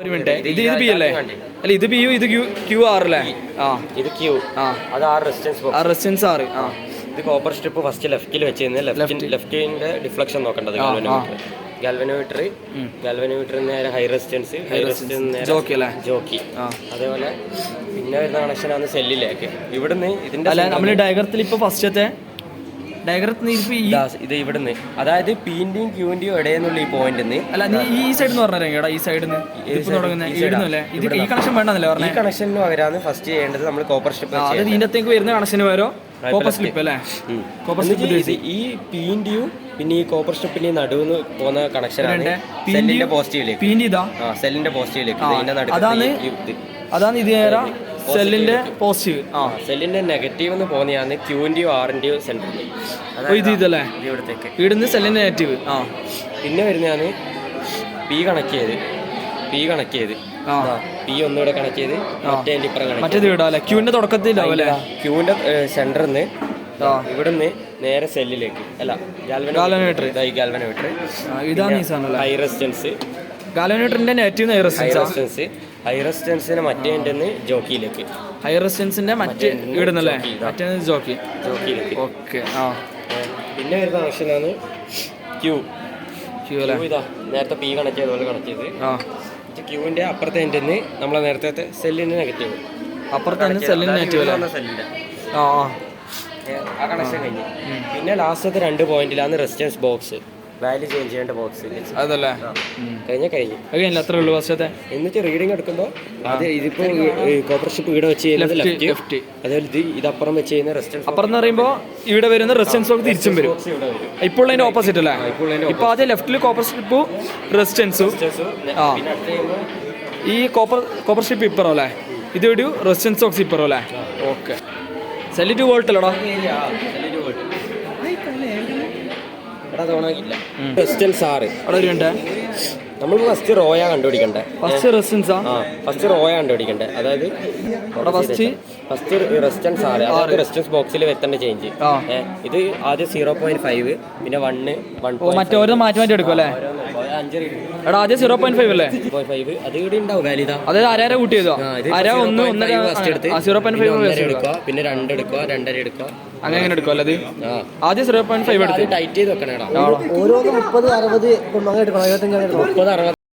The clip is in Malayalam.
ഒരു മിനിറ്റ്, ഇത് ബി അല്ലേ? അല്ല, ഇത് ബി, ഇത് ക്യൂ ആർ അല്ലേ? ആ, ഇത് ക്യൂ. അത് ആർ റെസിസ്റ്റൻസ് ആറ്. ഇത് കോപ്പർ സ്ട്രിപ്പ് ഫസ്റ്റ് ലെഫ്റ്റിൽ വെച്ചിരുന്നത് ലെഫ്റ്റിന്റെ ഡിഫ്ലക്ഷൻ നോക്കേണ്ടത്. ഗാൽവനോമീറ്റർ നേരെ ഹൈ റെസിസ്റ്റൻസ് ജോക്കി. അതേപോലെ പിന്നെ വരുന്ന കണക്ഷനാണ് സെല്ലിലേക്ക്. ഇവിടുന്ന് ഇതിന്റെ നമ്മൾ ഡയഗ്രത്തിൽ ഇപ്പൊ ഫസ്റ്റത്തെ ഇത് ഇവിടുന്ന്, അതായത് പിന്റെയും ക്യൂന്റെയും ഇടയെന്നുള്ള ഈ പോയിന്റ് അല്ല, നീ ഈ സൈഡ് എന്ന് പറഞ്ഞാ ഈ സൈഡിൽ ഈ കണക്ഷൻ വേണ്ടെന്നല്ലേ പറഞ്ഞത്? ഈ കണക്ഷന് പകരമാണ് ഫസ്റ്റ് ചെയ്യേണ്ടത് നമ്മൾ കോപ്പർ സ്ട്രിപ്പ്. ഇതിനകത്തേക്ക് വരുന്ന കണക്ഷന് പകരം കോപ്പർ സ്ലിപ്പ് അല്ലേ? കോപ്പർ സ്ലിപ്പ് ഈ പിന്റെയും പിന്നെ ഈ കോപ്പർ സ്ട്രിപ്പിന്റെ നടുവിന്ന് പോകുന്ന കണക്ഷനാണ് സെല്ലിന്റെ പോസിറ്റീവിലേക്ക്. സെല്ലിന്റെ പോസിറ്റീവിലേക്ക് അതാണ് ഇത് നേരെ സെല്ലിന്റെ പോസിറ്റീവ്. സെല്ലിന്റെ നെഗറ്റീവ് എന്ന് പോകുന്നതാണ് ക്യൂന്റെയും ആറിന്റെയും സെന്റർ. ഇതല്ലേ ഇവിടത്തേക്ക് ഇവിടുന്ന് സെല്ലിന്റെ നെഗറ്റീവ്. പിന്നെ വരുന്നതാണ് പി കണക്ട് ചെയ്ത് പി ഒന്നുകൂടെ കണക്ട് ചെയ്ത് മറ്റേത് വിടാല്ലേ? ക്യൂവിന്റെ തുടക്കത്തിലാവല്ലേ? ക്യൂവിന്റെ സെന്ററിന്ന് ഇവിടുന്ന് നേരെ സെല്ലിലേക്ക്. അല്ല, ഗാൽവനോമീറ്റർ. ഇതാണ് ഈ സാധനം ഹൈ റെസിസ്റ്റൻസ്. ഗാൽവനോമീറ്ററിന്റെ നെഗറ്റീവ് ഹൈ റെസിസ്റ്റൻസിന് മറ്റേ ജോക്കിയിലേക്ക്. ഹൈ റെസിസ്റ്റൻസിന്റെ മറ്റേ ഇടുന്നല്ലേ? മറ്റേ ജോക്കിയിലേക്ക്. ഓക്കെ. പിന്നെ വരുന്ന കണക്ഷനാണ് ക്യൂ. ഇതാ നേരത്തെ പി കണക്ട് ചെയ്ത പോലെ കണക്ട് ചെയ്ത് ക്യൂവിന്റെ അപ്പുറത്തെ എൻഡിൽ നമ്മളെ നേരത്തെ സെല്ലിന്റെ നെഗറ്റീവ്. അപ്പുറത്തെ സെല്ലിന്റെ നെഗറ്റീവ് സെല്ലിന്റെ ആ കണക്ഷൻ കഴിഞ്ഞു. പിന്നെ ലാസ്റ്റത്തെ 2 പോയിന്റിലാണ് റെസിസ്റ്റൻസ് ബോക്സ്, വാല്യൂ ചേഞ്ച് ചെയ്യേണ്ട ബോക്സ്. അതല്ലേ കഴിഞ്ഞു? അത്രേ ഉള്ളൂ ഫസ്റ്റത്തെ. എന്നിട്ട് റീഡിങ് എടുക്കുമ്പോൾ അത് ഇതിപ്പോ കോപ്പർ സ്ട്രിപ്പ് ഇവിടെ വെച്ച് ചെയ്യുന്നത് ലെഫ്റ്റ്, അതേപോലെ ഇത് അപ്പുറം വെച്ച് ചെയ്യുന്ന റെസിസ്റ്റൻസ്. അപ്പുറം എന്ന് പറയുമ്പോൾ ഇവിടെ വരുന്ന റെസിസ്റ്റൻസ് ബോക്സ് തിരിച്ചും വരും. ഇപ്പോൾ അതിന്റെ ഓപ്പോസിറ്റ് അല്ലേ? ഇപ്പൊ ആദ്യം ലെഫ്റ്റിൽ കോപ്പർ സ്ട്രിപ്പും റെസിസ്റ്റൻസും, ഈ കോപ്പർ സ്ട്രിപ്പ് ഇപ്പറോ അല്ലേ? ഇതൊരു റെസിസ്റ്റൻസ് ബോക്സ് ഇപ്പറോ അല്ലേ? ഓക്കെ. സെല്ലി 2 വോൾട്ട് അല്ലോടാ? റെസിസ്റ്റൻസ് ആറ്. നമ്മൾ ഫസ്റ്റ് റോയാ കണ്ടുപിടിക്കണ്ടേ? ഫസ്റ്റ് റോയാ കണ്ടുപിടിക്കണ്ടേ? അതായത് ഫസ്റ്റ് റെസിസ്റ്റൻസ് ആറ്, അതായത് റെസിസ്റ്റൻസ് ബോക്സിൽ വരുത്തേണ്ട ചേഞ്ച്. ഇത് ആദ്യം 0.5, പിന്നെ 1 മറ്റോരോ മാറ്റി എടുക്കും അല്ലേ? എടാ ആദ്യം 0.5 അല്ലേ? 0.5 അത് ഇവിടെ ഉണ്ടാവും വാല്യൂ. അതായത് ആരാ കൂട്ടി ചെയ്തോ? 0.5 എടുക്കുക, പിന്നെ 2 എടുക്കുക, 2.5 എടുക്കുക, അങ്ങനെ എടുക്കും അല്ലേ? ആദ്യം 0.5 എടുത്ത് ടൈറ്റ് ചെയ്ത് വെക്കണേടാ. ഓരോന്ന് 30, 60 എടുക്കണം, 75 30, 60